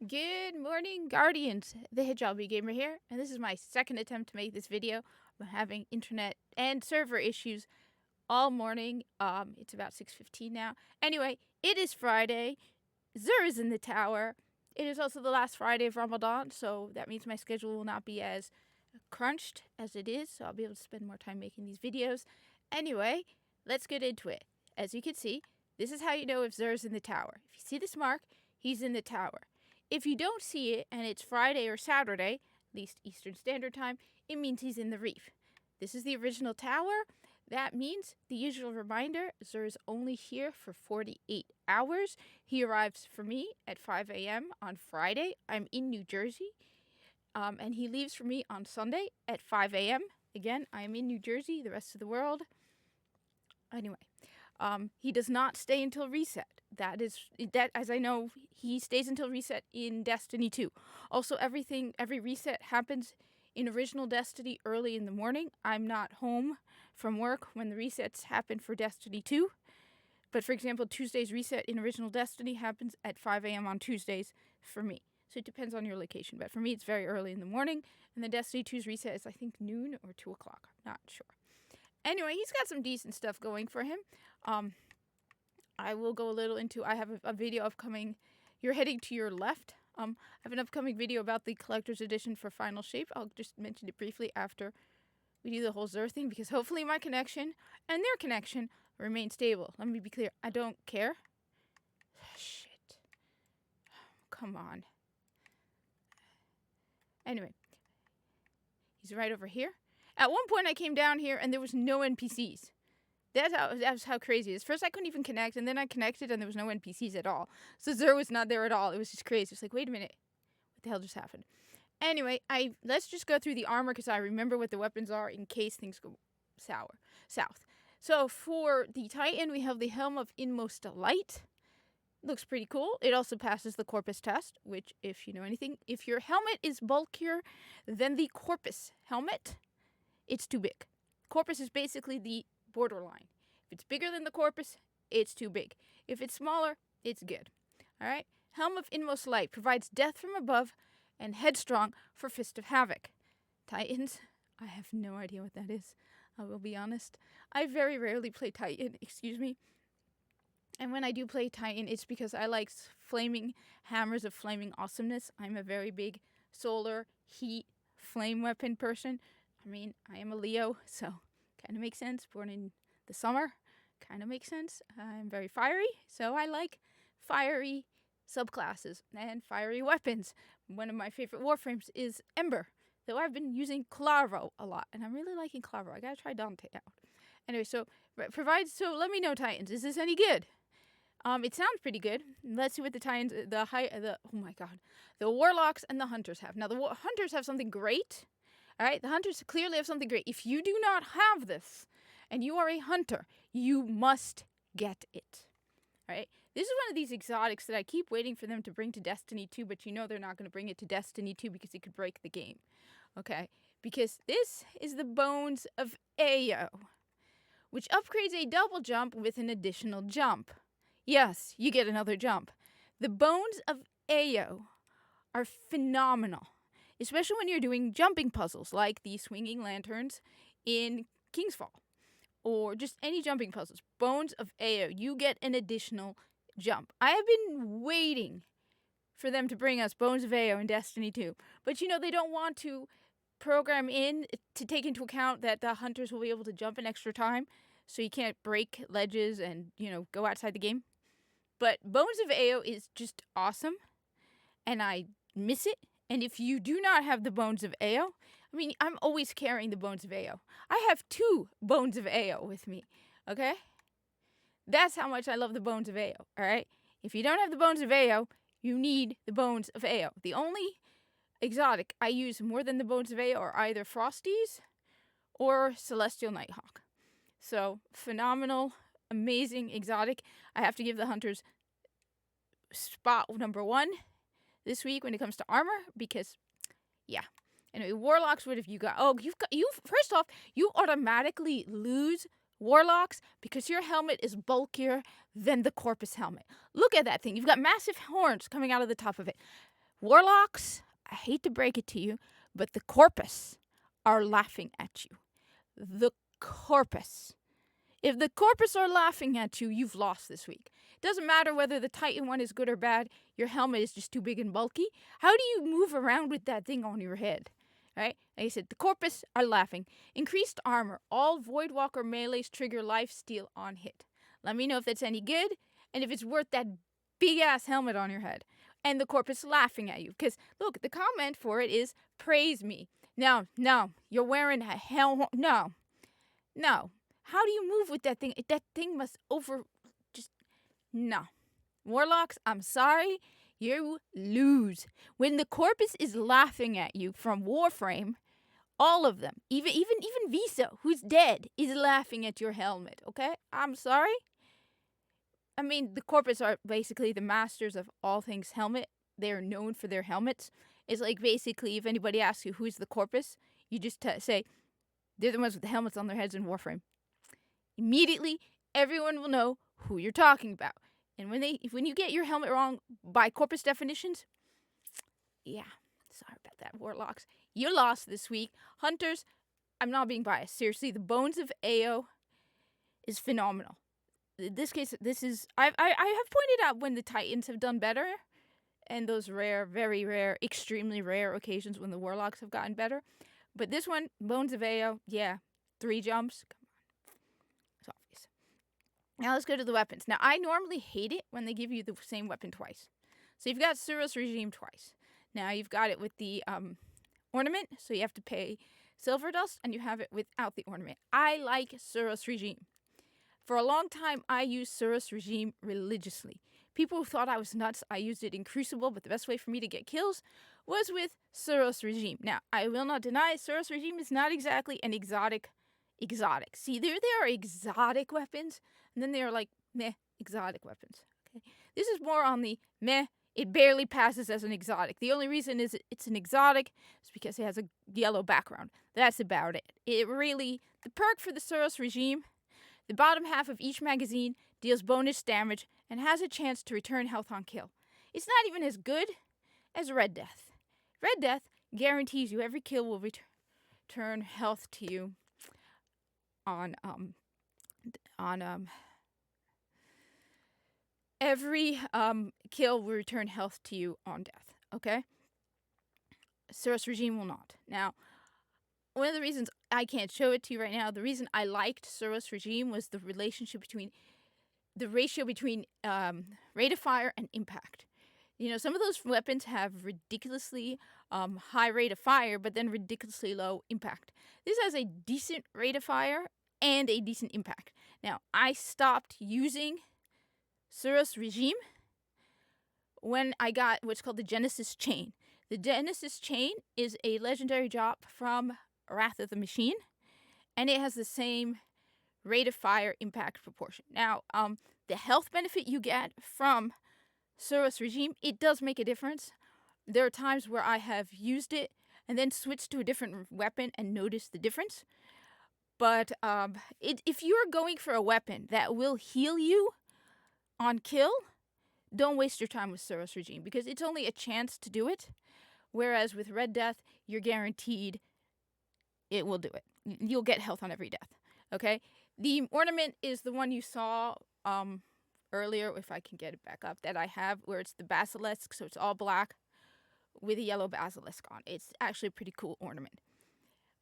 Good morning, Guardians. The Hedgehog Gamer here, and this is my second attempt to make this video. I'm having internet and server issues all morning. It's about 6:15 now. Anyway, it is Friday. Zur is in the tower. It is also the last Friday of Ramadan, so that means my schedule will not be as crunched as it is, so I'll be able to spend more time making these videos. Anyway, let's get into it. As you can see, this is how you know if Zur is in the tower. If you see this mark, he's in the tower. If you don't see it and it's Friday or Saturday, at least Eastern Standard Time, it means he's in the reef. This is the original tower. That means the usual reminder, Zur is only here for 48 hours. He arrives for me at 5 a.m. on Friday. I'm in New Jersey. And he leaves for me on Sunday at 5 a.m. Again, I am in New Jersey, the rest of the world. Anyway, he does not stay until reset. That, as I know, he stays until reset in Destiny 2. Also, every reset happens in original Destiny early in the morning. I'm not home from work when the resets happen for Destiny 2. But for example, Tuesday's reset in original Destiny happens at 5 a.m. on Tuesdays for me. So it depends on your location. But for me, it's very early in the morning. And the Destiny 2's reset is, I think, noon or 2 o'clock. I'm not sure. Anyway, he's got some decent stuff going for him. I will go a little into, I have a video upcoming. You're heading to your left. I have an upcoming video about the collector's edition for Final Shape. I'll just mention it briefly after we do the whole Zur thing, because hopefully my connection and their connection remain stable. Let me be clear. I don't care. Shit. Come on. Anyway. He's right over here. At one point I came down here and there was no NPCs. That's how crazy it is. First I couldn't even connect, and then I connected and there was no NPCs at all. So Zur was not there at all. It was just crazy. It's like, wait a minute. What the hell just happened? Anyway, let's just go through the armor because I remember what the weapons are in case things go south. So for the Titan, we have the Helm of Inmost Light. Looks pretty cool. It also passes the Corpus test, which, if you know anything, if your helmet is bulkier than the Corpus helmet, it's too big. Corpus is basically the borderline. If it's bigger than the Corpus, it's too big. If it's smaller, it's good. All right? Helm of Inmost Light provides death from above and headstrong for Fist of Havoc. Titans, I have no idea what that is. I will be honest. I very rarely play Titan, and when I do play Titan, it's because I like flaming hammers of flaming awesomeness. I'm a very big solar, heat, flame weapon person. I mean, I am a Leo, so kind of makes sense. Born in the summer, kind of makes sense. I'm very fiery, so I like fiery subclasses and fiery weapons. One of my favorite warframes is Ember, though I've been using Claro a lot, and I'm really liking Claro. I gotta try Dante out. Anyway, so let me know, Titans. Is this any good? It sounds pretty good. Let's see what the Titans, oh my god, the Warlocks and the Hunters have. Now, the Hunters have something great. All right, the Hunters clearly have something great. If you do not have this, and you are a Hunter, you must get it. All right, this is one of these exotics that I keep waiting for them to bring to Destiny 2, but you know they're not going to bring it to Destiny 2 because it could break the game. Okay, because this is the Bones of Ao, which upgrades a double jump with an additional jump. Yes, you get another jump. The Bones of Ao are phenomenal, especially when you're doing jumping puzzles like the swinging lanterns in Kingsfall, or just any jumping puzzles. Bones of Ao, you get an additional jump. I have been waiting for them to bring us Bones of Ao in Destiny 2, but you know they don't want to program in to take into account that the Hunters will be able to jump an extra time, so you can't break ledges and, go outside the game. But Bones of Ao is just awesome, and I miss it. And if you do not have the Bones of Ao, I mean, I'm always carrying the Bones of Ao. I have 2 Bones of Ao with me, okay? That's how much I love the Bones of Ao, all right? If you don't have the Bones of Ao, you need the Bones of Ao. The only exotic I use more than the Bones of Ao are either Frosties or Celestial Nighthawk. So, phenomenal, amazing exotic. I have to give the Hunters spot number 1 this week when it comes to armor, because, yeah. Anyway, Warlocks, what have you got? Oh, first off, you automatically lose Warlocks because your helmet is bulkier than the Corpus helmet. Look at that thing. You've got massive horns coming out of the top of it. Warlocks, I hate to break it to you, but the Corpus are laughing at you. The Corpus. If the Corpus are laughing at you, you've lost this week. It doesn't matter whether the Titan one is good or bad. Your helmet is just too big and bulky. How do you move around with that thing on your head? Right? Like I said, the Corpus are laughing. Increased armor. All Voidwalker melees trigger lifesteal on hit. Let me know if that's any good and if it's worth that big-ass helmet on your head. And the Corpus laughing at you. Because, look, the comment for it is, praise me. No, you're wearing a helmet. No. How do you move with that thing? That thing must no. Warlocks, I'm sorry, you lose. When the Corpus is laughing at you from Warframe, all of them, even Visa, who's dead, is laughing at your helmet, okay? I'm sorry. I mean, the Corpus are basically the masters of all things helmet. They're known for their helmets. It's like basically if anybody asks you who's the Corpus, you just say, they're the ones with the helmets on their heads in Warframe. Immediately, everyone will know who you're talking about. And when you get your helmet wrong by Corpus definitions, yeah, sorry about that, Warlocks. You lost this week. Hunters, I'm not being biased. Seriously, the Bones of Ao is phenomenal. In this case, I have pointed out when the Titans have done better, and those rare, very rare, extremely rare occasions when the Warlocks have gotten better. But this one, Bones of Ao, yeah, 3 jumps. It's obvious. Now let's go to the weapons. Now, I normally hate it when they give you the same weapon twice. So you've got Suros Regime twice. Now you've got it with the ornament, so you have to pay silver dust, and you have it without the ornament. I like Suros Regime. For a long time, I used Suros Regime religiously. People thought I was nuts. I used it in Crucible, but the best way for me to get kills was with Suros Regime. Now, I will not deny Suros Regime is not exactly an exotic. See, there are exotic weapons, and then there are like meh exotic weapons. Okay, this is more on the meh. It barely passes as an exotic. The only reason is it's an exotic is because it has a yellow background. That's about it. The perk for the Suros Regime, the bottom half of each magazine deals bonus damage and has a chance to return health on kill. It's not even as good as Red Death. Red Death guarantees you every kill will return health to you every kill will return health to you on death, okay? Suros Regime will not. Now, one of the reasons I can't show it to you right now, the reason I liked Suros Regime was the ratio between rate of fire and impact. You know, some of those weapons have ridiculously high rate of fire, but then ridiculously low impact. This has a decent rate of fire and a decent impact. Now, I stopped using Suros Regime when I got what's called the Genesis Chain. The Genesis Chain is a legendary drop from Wrath of the Machine, and it has the same rate of fire impact proportion. Now, the health benefit you get from Suros Regime, it does make a difference. There are times where I have used it and then switched to a different weapon and noticed the difference. But if you're going for a weapon that will heal you on kill, don't waste your time with Suros Regime because it's only a chance to do it. Whereas with Red Death, you're guaranteed it will do it. You'll get health on every death. Okay? The ornament is the one you saw earlier, if I can get it back up, that I have, where it's the basilisk, so it's all black with a yellow basilisk on. It's actually a pretty cool ornament.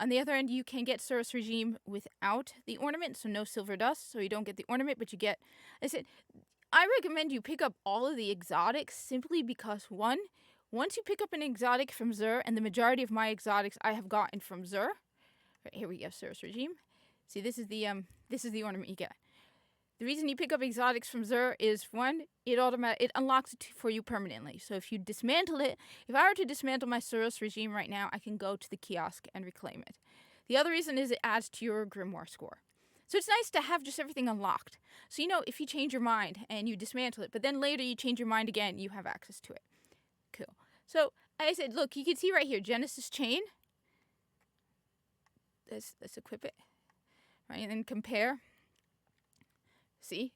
On the other end, you can get Suros Regime without the ornament, so no silver dust, so you don't get the ornament, but you get... I recommend you pick up all of the exotics simply because, one, once you pick up an exotic from Xur, and the majority of my exotics I have gotten from Xur... Right, here we go, Suros Regime. See, this is the ornament you get. The reason you pick up exotics from Xur is, one, it unlocks it for you permanently. So if you dismantle it, if I were to dismantle my Suros Regime right now, I can go to the kiosk and reclaim it. The other reason is it adds to your Grimoire score. So it's nice to have just everything unlocked. So, if you change your mind and you dismantle it, but then later you change your mind again, you have access to it. Cool. So, like I said, look, you can see right here, Genesis Chain. Let's equip it. Right, and then compare. See?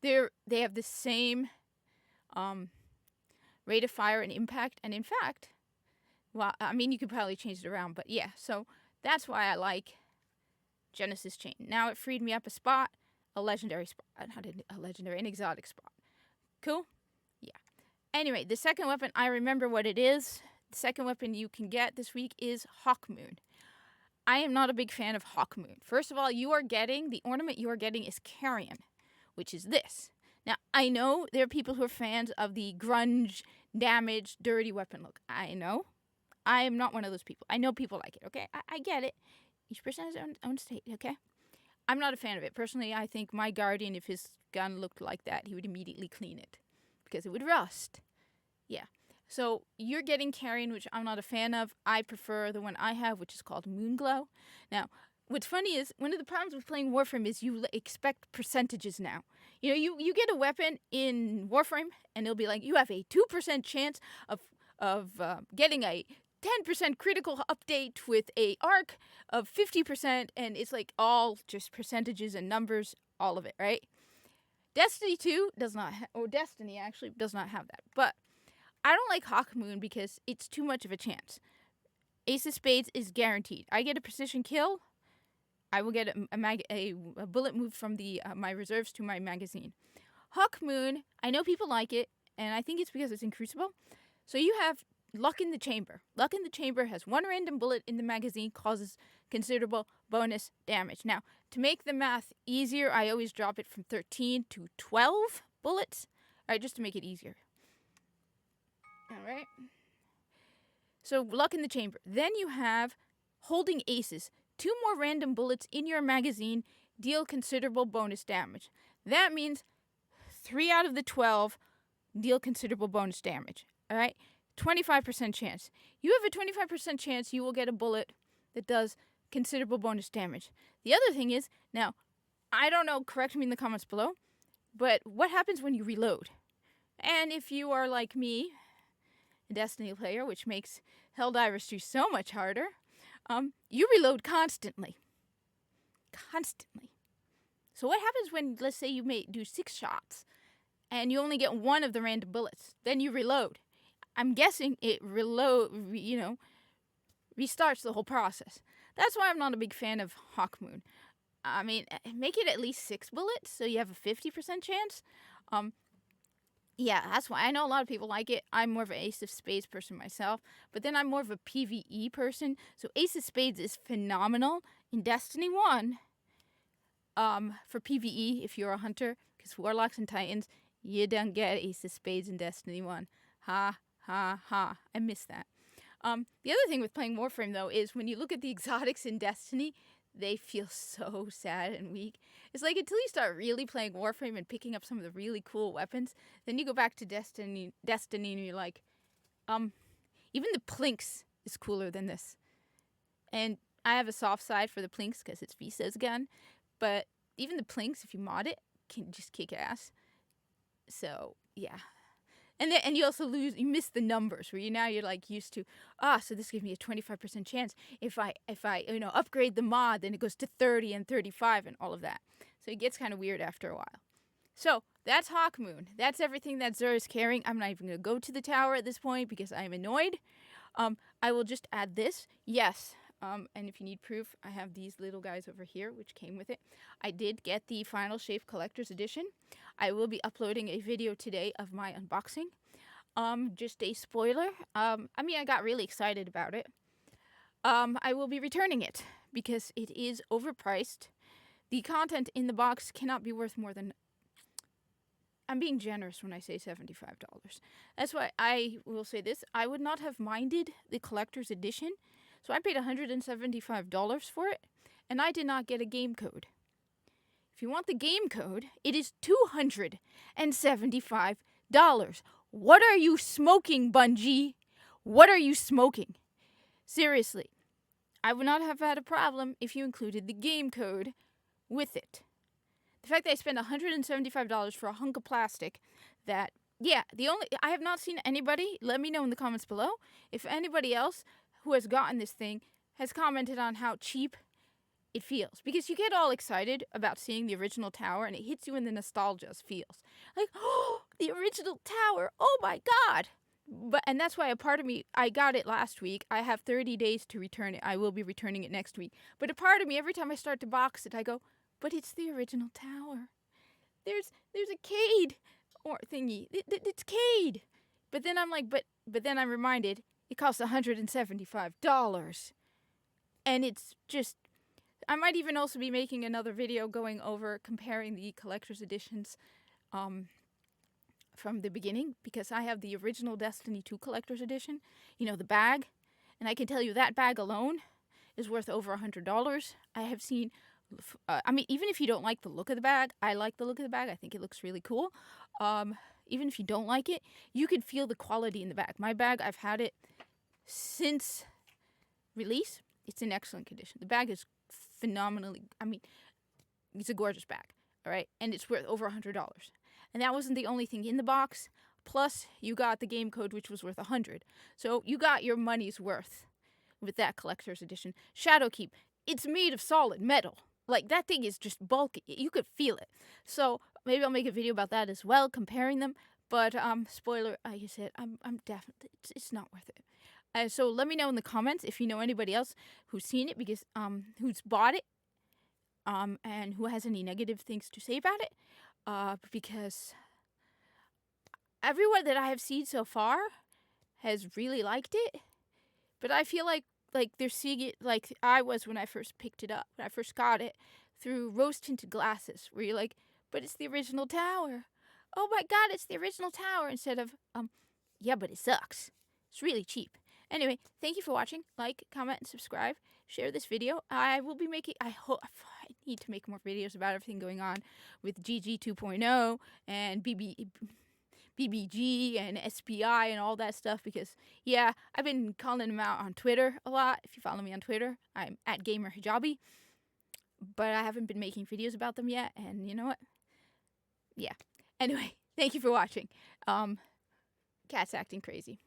They have the same rate of fire, and impact. And in fact, well, I mean, you could probably change it around, but yeah. So that's why I like Genesis Chain. Now it freed me up a spot, a legendary spot. Not a legendary, an exotic spot. Cool? Yeah. Anyway, the second weapon, I remember what it is. The second weapon you can get this week is Hawkmoon. I am not a big fan of Hawkmoon. First of all, the ornament you are getting is Carrion, which is this. Now, I know there are people who are fans of the grunge, damaged, dirty weapon look. I know. I am not one of those people. I know people like it, okay? I get it. Each person has their own state, okay? I'm not a fan of it. Personally, I think my Guardian, if his gun looked like that, he would immediately clean it because it would rust. Yeah. So you're getting Carrion, which I'm not a fan of. I prefer the one I have, which is called Moonglow. Now, what's funny is one of the problems with playing Warframe is you expect percentages now. You know, you get a weapon in Warframe, and it'll be like, you have a 2% chance of getting a 10% critical update with a arc of 50%, and it's like all just percentages and numbers, all of it, right? Destiny 2 does not, Destiny actually does not have that, but I don't like Hawkmoon because it's too much of a chance. Ace of Spades is guaranteed. I get a precision kill, I will get a bullet moved from my reserves to my magazine. Hawkmoon, I know people like it, and I think it's because it's in Crucible. So you have Luck in the Chamber. Luck in the Chamber has one random bullet in the magazine, causes considerable bonus damage. Now, to make the math easier, I always drop it from 13 to 12 bullets. All right, just to make it easier. All right. So, Luck in the Chamber. Then you have Holding Aces. 2 more random bullets in your magazine deal considerable bonus damage. That means 3 out of the 12 deal considerable bonus damage. All right? 25% chance. You have a 25% chance you will get a bullet that does considerable bonus damage. The other thing is, now, I don't know, correct me in the comments below, but what happens when you reload? And if you are like me, a Destiny player, which makes Helldivers 2 so much harder, you reload constantly. Constantly. So what happens when, let's say you may do 6 shots, and you only get 1 of the random bullets? Then you reload. I'm guessing it restarts the whole process. That's why I'm not a big fan of Hawkmoon. I mean, make it at least 6 bullets so you have a 50% chance. Yeah, that's why. I know a lot of people like it. I'm more of an Ace of Spades person myself, but then I'm more of a PvE person. So Ace of Spades is phenomenal in Destiny 1 for PvE if you're a hunter, because Warlocks and Titans, you don't get Ace of Spades in Destiny 1. Ha, ha, ha. I miss that. The other thing with playing Warframe, though, is when you look at the exotics in Destiny, they feel so sad and weak. It's like until you start really playing Warframe and picking up some of the really cool weapons, then you go back to Destiny and you're like, even the Plinks is cooler than this. And I have a soft side for the Plinks because it's Visa's gun, but even the Plinks, if you mod it, can just kick ass. So, yeah. And you also you miss the numbers where you're like used to, so this gives me a 25% chance. If I upgrade the mod, then it goes to 30 and 35 and all of that. So it gets kind of weird after a while. So that's Hawkmoon. That's everything that Xur is carrying. I'm not even going to go to the tower at this point because I'm annoyed. I will just add this. Yes. And if you need proof, I have these little guys over here, which came with it. I did get the Final Shape Collector's Edition. I will be uploading a video today of my unboxing. Just a spoiler. I got really excited about it. I will be returning it because it is overpriced. The content in the box cannot be worth more than... I'm being generous when I say $75. That's why I will say this. I would not have minded the collector's edition. So I paid $175 for it, and I did not get a game code. If you want the game code, it is $275. What are you smoking, Bungie? What are you smoking? Seriously, I would not have had a problem if you included the game code with it. The fact that I spent $175 for a hunk of plastic that, I have not seen anybody, let me know in the comments below, if anybody else who has gotten this thing has commented on how cheap it feels. Because you get all excited about seeing the original tower and it hits you in the nostalgia feels. Like, oh, the original tower, oh my god. and that's why a part of me, I got it last week. I have 30 days to return it. I will be returning it next week. But a part of me, every time I start to box it, I go, but it's the original tower. There's a Cade or thingy. It's Cade. But then I'm like, but then I'm reminded it costs $175. And it's just, I might even also be making another video going over comparing the collector's editions from the beginning, because I have the original Destiny 2 collector's edition, you know, the bag, and I can tell you that bag alone is worth over $100. I have seen, I mean, even if you don't like the look of the bag, I like the look of the bag. I think it looks really cool. Even if you don't like it, you can feel the quality in the bag. My bag, I've had it since release. It's in excellent condition. The bag is phenomenally, I mean, it's a gorgeous bag, all right? And it's worth over $100. And that wasn't the only thing in the box. Plus, you got the game code, which was worth $100. So you got your money's worth with that collector's edition. Shadowkeep, it's made of solid metal. Like, that thing is just bulky. You could feel it. So maybe I'll make a video about that as well, comparing them. But spoiler, like I said, I'm definitely, it's not worth it. So let me know in the comments if you know anybody else who's seen it, because who's bought it, and who has any negative things to say about it. Because everyone that I have seen so far has really liked it, but I feel like they're seeing it like I was when I first picked it up, when I first got it, through rose-tinted glasses, where you're like, but it's the original tower. Oh my god, it's the original tower, instead of, yeah, but it sucks. It's really cheap. Anyway, thank you for watching. Like, comment, and subscribe. Share this video. I will be making, I need to make more videos about everything going on with GG 2.0 and BBG and SPI and all that stuff, because, yeah, I've been calling them out on Twitter a lot. If you follow me on Twitter, I'm at Gamer Hijabi. But I haven't been making videos about them yet, and you know what? Yeah. Anyway, thank you for watching. Cat's acting crazy.